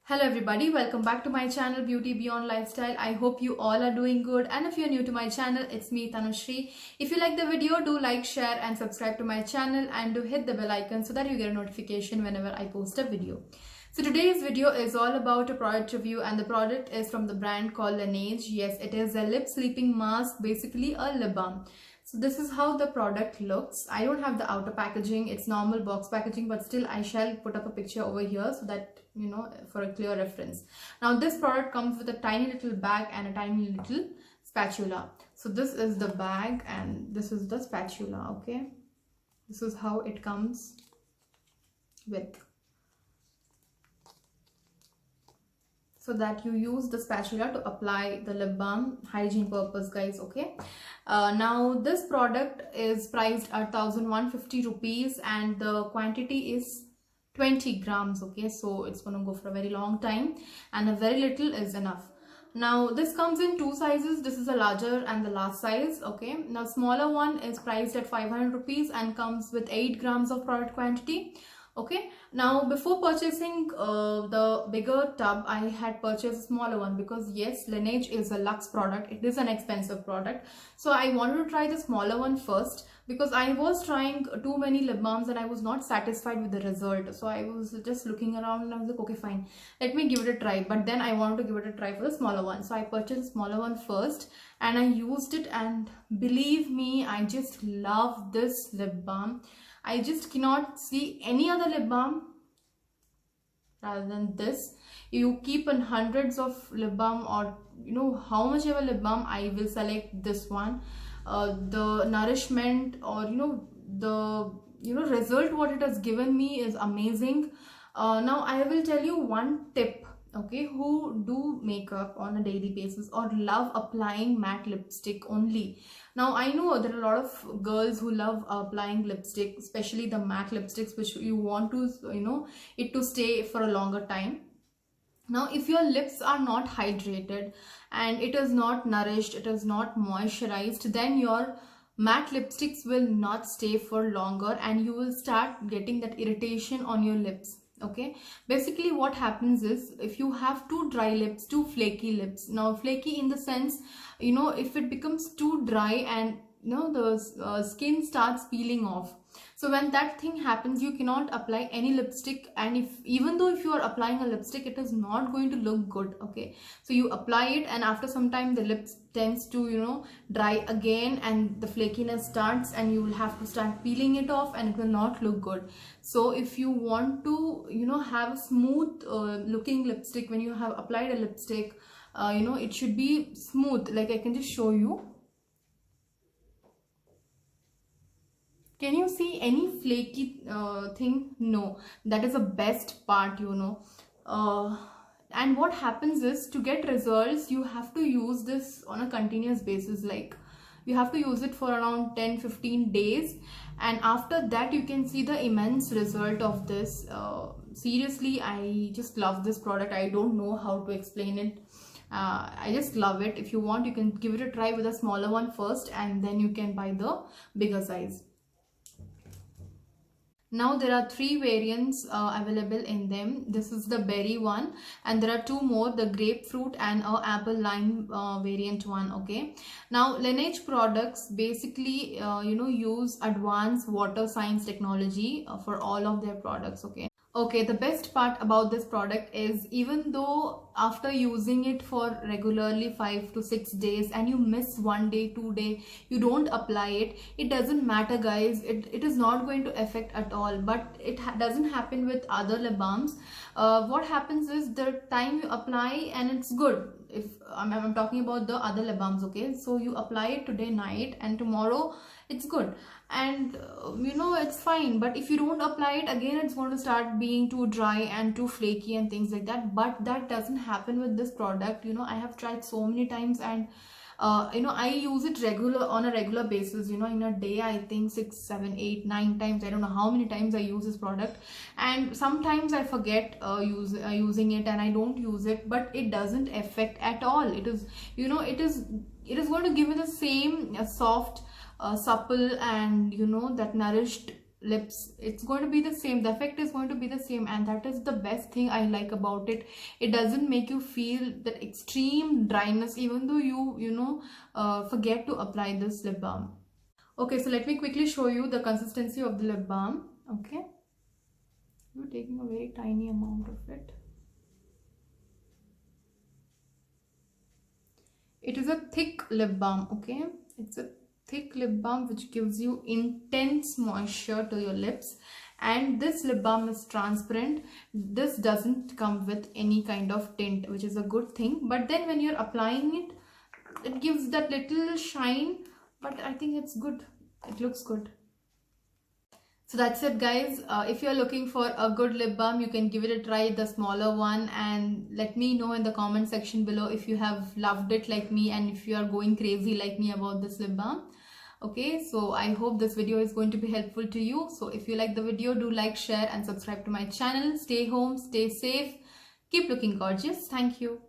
Hello everybody, welcome back to my channel Beauty Beyond Lifestyle. I hope you all are doing good, and if you're new to my channel, it's me Tanushree. If you like the video, do like, share and subscribe to my channel, and do hit the bell icon so that you get a notification whenever I post a video. So today's video is all about a product review, and the product is from the brand called Laneige. Yes, it is a lip sleeping mask, basically a lip balm. So this is how the product looks. I don't have the outer packaging, it's normal box packaging, but still I shall put up a picture over here so that you know, for a clear reference. Now this product comes with a tiny little bag and a tiny little spatula. So this is the bag and this is the spatula. Okay, this is how it comes with, so that you use the spatula to apply the lip balm, hygiene purpose guys. Okay, now this product is priced at 1150 rupees and the quantity is 20 grams. Okay, so it's gonna go for a very long time and a very little is enough. Now this comes in two sizes. This is a larger and the last size. Okay, now smaller one is priced at 500 rupees and comes with 8 grams of product quantity. Okay, now before purchasing the bigger tub, I had purchased a smaller one because yes, Laneige is a luxe product. It is an expensive product, so I wanted to try the smaller one first because I was trying too many lip balms and I was not satisfied with the result. So I was just looking around and I was like, okay fine, let me give it a try. But then I wanted to give it a try for the smaller one, so I purchased the smaller one first and I used it, and believe me, I just love this lip balm. I just cannot see any other lip balm rather than this. You keep in hundreds of lip balm, or you know how much ever lip balm, I will select this one. The nourishment, or the result what it has given me is amazing. Now I will tell you one tip. Okay, who do makeup on a daily basis or love applying matte lipstick only. Now I know there are a lot of girls who love applying lipstick, especially the matte lipsticks, which you want to it to stay for a longer time. Now if your lips are not hydrated and it is not nourished, it is not moisturized, then your matte lipsticks will not stay for longer and you will start getting that irritation on your lips. Okay, basically what happens is, if you have too dry lips, too flaky lips, now flaky in the sense, if it becomes too dry and the skin starts peeling off. So when that thing happens, you cannot apply any lipstick, and even though if you are applying a lipstick, it is not going to look good. Okay, so you apply it and after some time the lips tends to dry again and the flakiness starts and you will have to start peeling it off and it will not look good. So if you want to have a smooth looking lipstick, when you have applied a lipstick, it should be smooth. Like I can just show you. Can you see any flaky thing? No, that is the best part, and what happens is, to get results, you have to use this on a continuous basis. Like you have to use it for around 10-15 days, and after that you can see the immense result of this. Seriously, I just love this product. I don't know how to explain it. I just love it. If you want, you can give it a try with a smaller one first and then you can buy the bigger size. Now there are 3 variants available in them. This is the berry one and there are 2 more, the grapefruit and apple lime variant one. Okay, now Laneige products basically use advanced water science technology for all of their products. Okay, the best part about this product is, even though after using it for regularly 5 to 6 days and you miss 1 day, 2 day, you don't apply it, it doesn't matter guys. It is not going to affect at all. But it doesn't happen with other lip balms. What happens is, the time you apply and it's good. If I'm talking about the other lip balms, okay, so you apply it today night and tomorrow it's good, and it's fine. But if you don't apply it again, it's going to start being too dry and too flaky and things like that. But that doesn't happen with this product. I have tried so many times, and I use it on a regular basis. In a day, I think 6, 7, 8, 9 times. I don't know how many times I use this product, and sometimes I forget using it and I don't use it, but it doesn't affect at all. It is it is going to give you the same soft, supple and that nourished lips. It's going to be the same, the effect is going to be the same, and that is the best thing I like about it. It doesn't make you feel that extreme dryness even though you forget to apply this lip balm. Okay, so let me quickly show you the consistency of the lip balm. Okay, you're taking a very tiny amount of it. It is a thick lip balm. Okay, it's a thick lip balm which gives you intense moisture to your lips, and this lip balm is transparent. This doesn't come with any kind of tint, which is a good thing, but then when you're applying it, it gives that little shine, but I think it's good. It looks good. So that's it, guys. If you're looking for a good lip balm, you can give it a try, the smaller one, and let me know in the comment section below if you have loved it like me and if you are going crazy like me about this lip balm. Okay, so I hope this video is going to be helpful to you. So if you like the video, do like, share and subscribe to my channel. Stay home, stay safe, keep looking gorgeous. Thank you.